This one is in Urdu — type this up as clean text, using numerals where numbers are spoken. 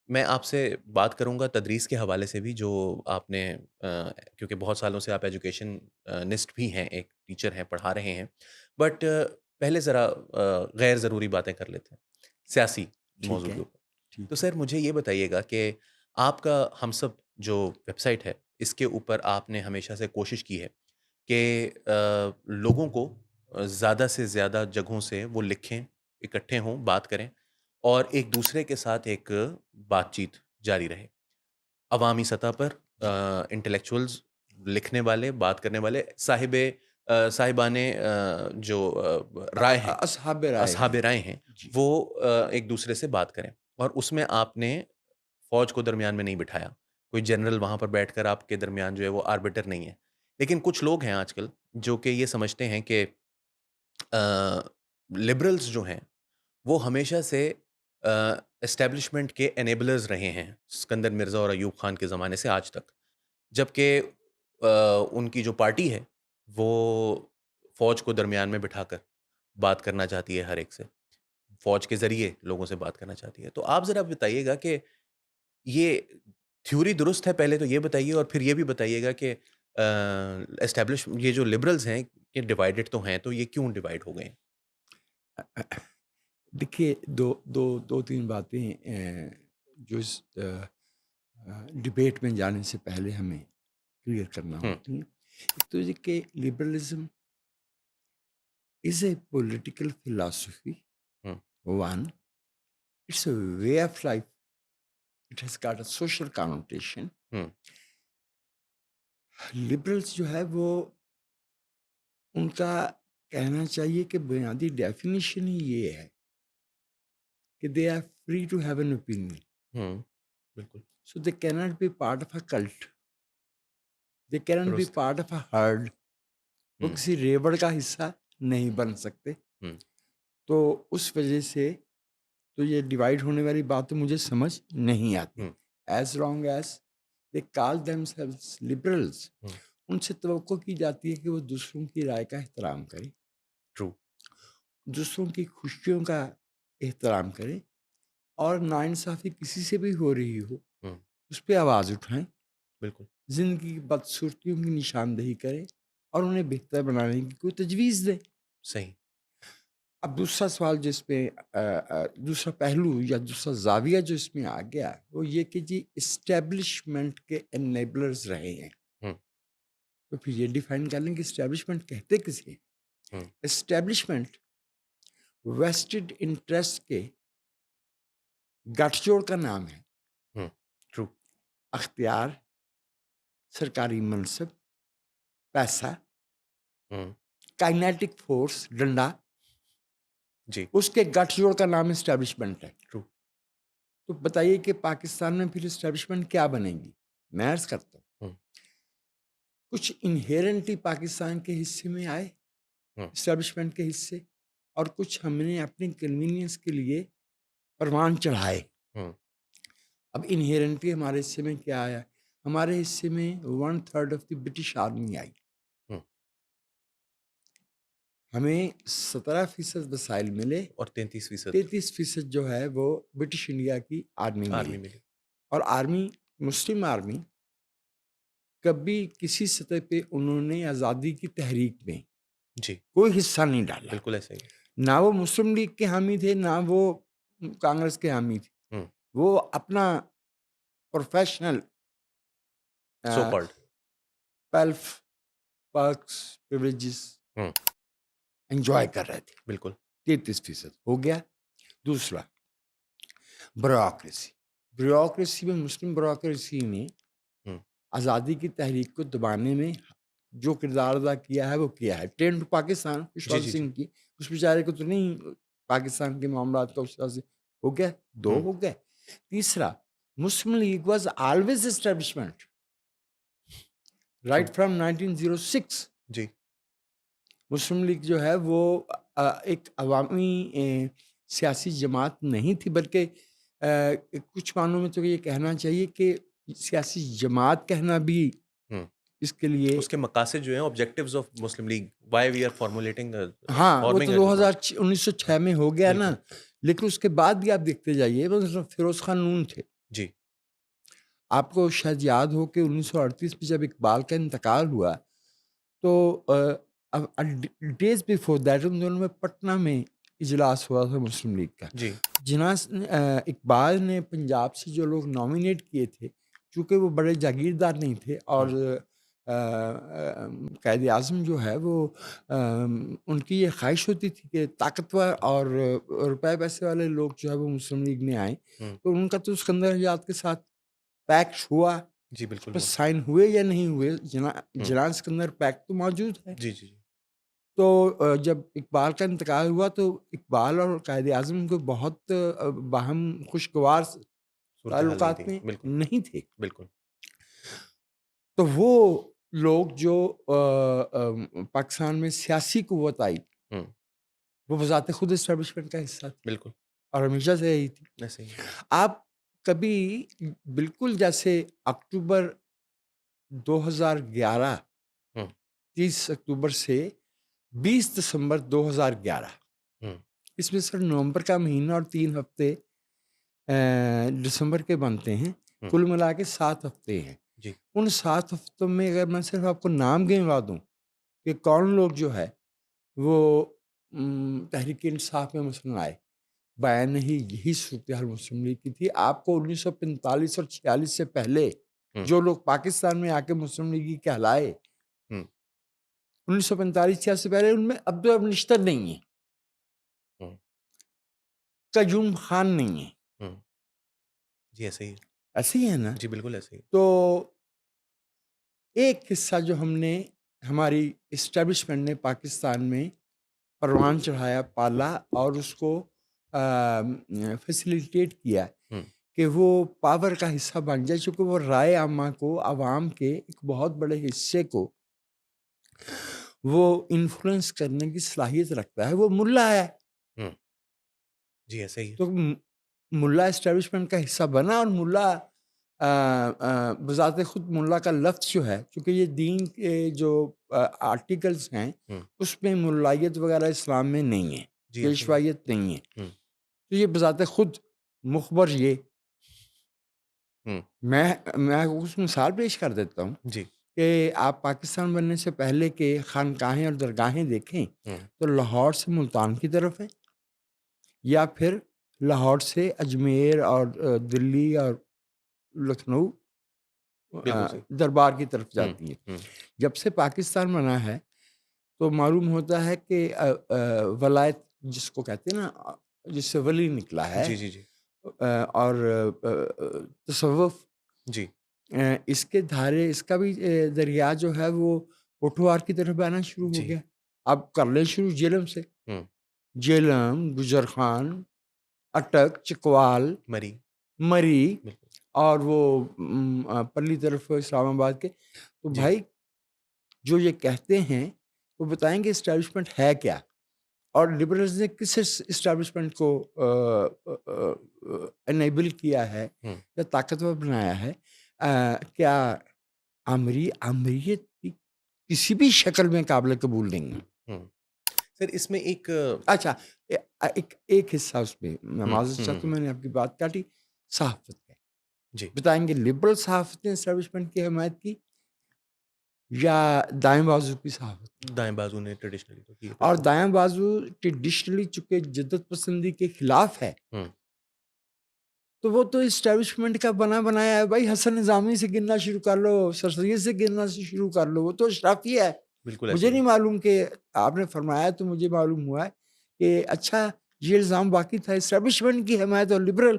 میں آپ سے بات کروں گا تدریس کے حوالے سے بھی، جو آپ نے کیونکہ بہت سالوں سے آپ ایجوکیشن نسٹ بھی ہیں، ایک ٹیچر ہیں، پڑھا رہے ہیں، بٹ پہلے ذرا غیر ضروری باتیں کر لیتے ہیں، سیاسی ٹھیک موضوع ہے، کے اوپر۔ تو ٹھیک ہے۔ سر مجھے یہ بتائیے گا کہ آپ کا ہم سب جو ویب سائٹ ہے، اس کے اوپر آپ نے ہمیشہ سے کوشش کی ہے کہ لوگوں کو زیادہ سے زیادہ جگہوں سے وہ لکھیں، اکٹھے ہوں، بات کریں اور ایک دوسرے کے ساتھ ایک بات چیت جاری رہے عوامی سطح پر۔ جی، انٹلیکچوئلز، لکھنے والے، بات کرنے والے، صاحبان جو رائے ہیں، اصحاب رائے اصحاب ہیں۔ رائے ہیں، جی، وہ ایک دوسرے سے بات کریں، اور اس میں آپ نے فوج کو درمیان میں نہیں بٹھایا، کوئی جنرل وہاں پر بیٹھ کر آپ کے درمیان جو ہے وہ آربیٹر نہیں ہے۔ لیکن کچھ لوگ ہیں آج کل جو کہ یہ سمجھتے ہیں کہ لبرلز جو ہیں وہ ہمیشہ سے اسٹیبلشمنٹ کے انیبلرز رہے ہیں، اسکندر مرزا اور ایوب خان کے زمانے سے آج تک، جبکہ ان کی جو پارٹی ہے وہ فوج کو درمیان میں بٹھا کر بات کرنا چاہتی ہے، ہر ایک سے فوج کے ذریعے لوگوں سے بات کرنا چاہتی ہے۔ تو آپ ذرا بتائیے گا کہ یہ تھیوری درست ہے، پہلے تو یہ بتائیے، اور پھر یہ بھی بتائیے گا کہ اسٹیبلش یہ جو لبرلز ہیں یہ ڈیوائیڈڈ تو ہیں، تو یہ کیوں ڈیوائیڈ ہو گئے ہیں؟ دیکھیے، دو تین باتیں جو اس ڈبیٹ میں جانے سے پہلے ہمیں کلیئر کرنا ہوں، ہوتی ہیں۔ ایک تو یہ کہ liberalism is a political philosophy, hmm, one, it's a way of life, it has got a social connotation. Hmm, liberals جو ہے وہ، ان کا کہنا چاہیے کہ بنیادی ڈیفینیشن ہی یہ ہے کہ they are free to have an opinion, hmm, بالکل so they can not be part of a cult, they can not be درست۔ پارٹ آف اے ہرڈ، وہ ہوں، کسی ریوڑ کا حصہ نہیں بن سکتے۔ ہوں، تو اس وجہ سے تو یہ ڈیوائڈ ہونے والی بات تو مجھے سمجھ نہیں آتی۔ ہوں، as long as they call them selves liberals, ہوں، ان سے توقع کی جاتی ہے کہ وہ دوسروں کی رائے کا احترام کریں، ٹرو، دوسروں کی خوشیوں کا احترام کریں، اور ناانصافی کسی سے بھی ہو رہی ہو ہوں، اس پہ آواز اٹھائیں، بالکل، زندگی کی بدصورتیوں کی نشاندہی کریں اور انہیں بہتر بنانے کی کوئی تجویز دیں۔ صحیح، اب دوسرا سوال جس پہ دوسرا پہلو یا دوسرا زاویہ جو اس میں آ گیا وہ یہ کہ جی اسٹیبلشمنٹ کے انیبلرز رہے ہیں، ہوں، تو پھر یہ ڈیفائن کر لیں کہ اسٹیبلشمنٹ کہتے کسے ہیں۔ ہوں، اسٹیبلشمنٹ ویسٹڈ انٹرسٹ کے گٹھ جوڑ کا نام ہے۔ ہوں، ٹرو، اختیار، سرکاری منصب، پیسہ، ہوں، کائنیٹک فورس، ڈنڈا، جی، اس کے گٹھ جوڑ کا نام اسٹیبلشمنٹ ہے۔ ٹرو، تو بتائیے کہ پاکستان میں پھر اسٹیبلشمنٹ کیا بنے گی؟ میں عرض کرتا ہوں، ہوں، کچھ انہیرنٹلی پاکستان کے حصے میں آئے ہوں، اسٹیبلشمنٹ کے حصے، اور کچھ ہم نے اپنی کنوینئنس کے لیے پروان چڑھائے۔ ہوں، اب انہیرنٹلی ہمارے حصے میں کیا آیا؟ ہمارے حصے میں 1/3 آف دی برٹش آرمی آئی، ہوں، ہمیں 17% وسائل ملے، اور 33% 33% جو ہے وہ برٹش انڈیا کی آرمی ملی۔ آرمی ملی، اور آرمی، مسلم آرمی، کبھی کسی سطح پہ انہوں نے آزادی کی تحریک میں جی، کوئی حصہ نہیں ڈالا، بالکل ایسا ہی ہے، نہ وہ مسلم لیگ کے حامی تھے نہ وہ کانگریس کے حامی تھے، ہوں، وہ اپنا professional so called, pelf, perks, privileges ہوں، انجوائے کر رہے تھے۔ بالکل، 33% ہو گیا۔ دوسرا، بیوروکریسی، بیوروکریسی میں مسلم بیوروکریسی نے ہوں، آزادی کی تحریک کو دبانے میں جو کردار ادا کیا ہے وہ کیا ہے۔ ٹرین ٹو پاکستان جی، خوشونت جی، جی، سنگھ کی، اس بیچارے کو تو نہیں پاکستان کے معاملات کا اس طرح سے ہو گیا، دو ہوں، ہو گئے۔ تیسرا، Muslim League was always establishment true, right from 1906۔ جی، مسلم لیگ جو ہے وہ ایک عوامی سیاسی جماعت نہیں تھی، بلکہ کچھ معنوں میں تو یہ کہنا چاہیے کہ سیاسی جماعت کہنا بھی ہوں، اس کے لیے، اس کے مقاصد جو ہیں objectives of Muslim League, why we are formulating ہاں وہ فارمنگ تو اے جماعت، 1906 میں ہو گیا نا، بالکل، لیکن اس کے بعد بھی آپ دیکھتے جائیے، مثلا فیروز خان نون تھے، جی آپ کو شاید یاد ہو کہ 1938 میں جب اقبال کا انتقال ہوا تو ڈیز بیفور دیٹ ان دونوں میں پٹنہ میں اجلاس ہوا تھا مسلم لیگ کا. جی جناس اقبال نے پنجاب سے جو لوگ نامینیٹ کیے تھے، چونکہ وہ بڑے جاگیردار نہیں تھے اور قائد اعظم جو ہے وہ ان کی یہ خواہش ہوتی تھی کہ طاقتور اور روپے پیسے والے لوگ جو ہے وہ مسلم لیگ میں آئیں، تو ان کا تو اسکندر حجات کے ساتھ پیکٹ ہوا، جی بالکل بس ہوا. سائن ہوئے یا نہیں ہوئے، جناح اسکندر پیکٹ تو موجود ہے. جی جی تو جب اقبال کا انتقال ہوا تو اقبال اور قائد اعظم کو بہت باہم خوشگوار صورتحال نہیں تھی. تعلقات میں بالکل نہیں تھے. بالکل. تو وہ لوگ جو پاکستان میں سیاسی قوت آئی، ہوں وہ بذات خود اسٹیبلشمنٹ کا حصہ تھی بالکل اور ہمیشہ سے یہی تھی. ایسے ہی. آپ کبھی بالکل جیسے اکتوبر 2011 ہوں 30 اکتوبر سے 20 دسمبر 2011 ہوں اس میں سر نومبر کا مہینہ اور 3 ہفتے دسمبر کے بنتے ہیں، ہوں. کل ملا کے 7 ہفتے ہیں. جی ان 7 ہفتوں میں اگر میں صرف آپ کو نام گنوا دوں کہ کون لوگ جو ہے وہ تحریک انصاف میں مثلاً آئے، بیان نہیں یہی صورتحال مسلم لیگ کی تھی. آپ کو 1945 اور 46 سے پہلے ہوں جو لوگ پاکستان میں آ کے مسلم لیگی کہلائے، ہوں 1945-46 سے پہلے ان میں عبد النشتر نہیں ہے، ہوں قیوم خان نہیں ہے، ہوں. جی ایسے ہی. ایسے ہی ہے نا. جی بالکل ایسے ہی. تو ایک قصہ جو ہم نے ہماری اسٹیبلشمنٹ نے پاکستان میں پروان چڑھایا، پالا اور اس کو فیسیلیٹیٹ کیا ہوں کہ وہ پاور کا حصہ بن جائے، چونکہ وہ رائے عامہ کو، عوام کے ایک بہت بڑے حصے کو وہ انفلوئنس کرنے کی صلاحیت رکھتا ہے. وہ ملا ہے، ہوں. جی ایسے ہی. تو ملا اسٹیبلشمنٹ کا حصہ بنا. اور ملا بذات خود ملا کا لفظ جو ہے، چونکہ یہ دین کے جو آرٹیکلس ہیں ہوں اس میں ملائیت وغیرہ اسلام میں نہیں ہے، جی ایسے ہی. پیشوائیت نہیں ہے، ہوں تو یہ بذات خود مخبر یہ ہوں میں اس مثال پیش کر دیتا ہوں جی کہ آپ پاکستان بننے سے پہلے کے خانقاہیں اور درگاہیں دیکھیں ہوں تو لاہور سے ملتان کی طرف ہے، یا پھر لاہور سے اجمیر اور دلی اور لکھنؤ بالکل صحیح. دربار کی طرف ہوں جاتی ہے. ہوں جب سے پاکستان بنا ہے تو معلوم ہوتا ہے کہ ولایت جس کو کہتے ہیں نا، جس سے ولی نکلا ہے، جی جی جی اور تصوف، جی اس کے دھارے، اس کا بھی دریا جو ہے وہ پوٹھوار کی طرف بہنا شروع ہو جی. گیا. اب کر لیں شروع جیلم سے، ہوں جیلم، گجرخان، اٹک، چکوال، مری. مری بالکل. اور وہ پرلی طرف اسلام آباد کے. تو جی بھائی جو یہ کہتے ہیں وہ بتائیں گے اسٹیبلشمنٹ ہے کیا، اور لبرلز نے کس اسٹیبلشمنٹ کو انیبل کیا ہے ہوں یا طاقتور بنایا ہے. کیا آمریت کی کسی بھی شکل میں قابل قبول نہیں ہے. ہوں. سر اس میں ایک اچھا ایک حصہ اس میں میں معذرت چاہتا ہوں، ہوں میں نے آپ کی بات کاٹی. صحافت کا جی بتائیں گے لبرل صحافت نے اسٹیبلشمنٹ کی حمایت کی یا دائیں بازو کی صحافت؟ دائیں بازو نے ٹریڈیشنلی تو کی ہے. اور بالکل. دائیں بازو ٹریڈیشنلی چونکہ جدت پسندی کے خلاف ہے، ہوں تو وہ تو اسٹیبلشمنٹ کا بنا بنایا ہے. بھائی حسن نظامی سے گننا شروع کر لو، سر سید سے گننا شروع کر لو، وہ تو اشرافی ہے. بالکل مجھے ایسے ہی. نہیں معلوم کہ آپ نے فرمایا تو مجھے معلوم ہوا ہے کہ اچھا یہ الزام باقی تھا اسٹیبلشمنٹ کی حمایت اور لبرل